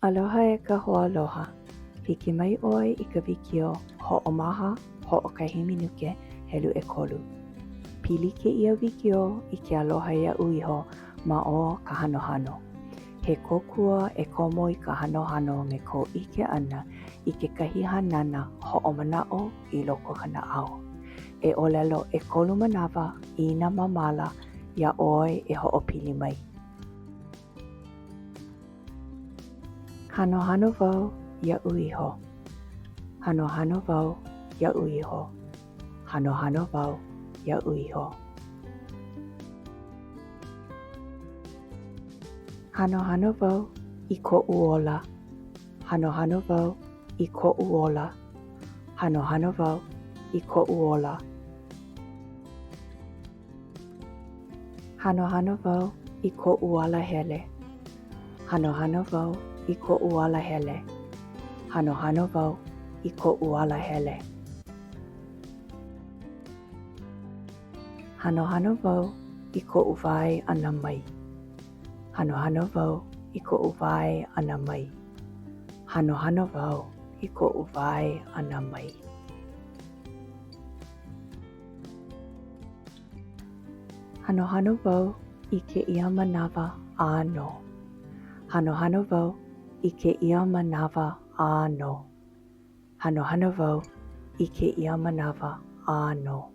Aloha e ka hoaloha. Hiki mai oi I ka wikio ho'omaha, ho'okahi minuke, helu ʻekolu. Pili kēia wikio I ke aloha iaʻu iho ma o ka hanohano. He kōkua e komo I ka hanohano me ko ʻike ʻana I kekahi hanana hoʻomanaʻo I loko ka naʻau. E ʻōlelo ʻekolu manawa I nā mamala iaʻoe e hoʻopili mai. Hanohano wau iaʻu iho. Hanohano wau iaʻu iho. Hanohano wau iaʻu iho. Hanohano wau I koʻu ola. Hanohano wau I koʻu ola. Hanohano wau I koʻu ola. Hanohano wau I koʻu alahele. Hanohano wau I koʻu alahele. Hanohano wau I koʻu alahele. Hanohano wau I koʻu wae ʻana mai. Hanohano wau I koʻu wae ʻana mai. Hanohano wau I koʻu wae ʻana mai. Hanohano wau I kēia manawa ʻano. Hanohano wau I kēia manawa ʻano. Hanohano wau I kēia manawa ʻano.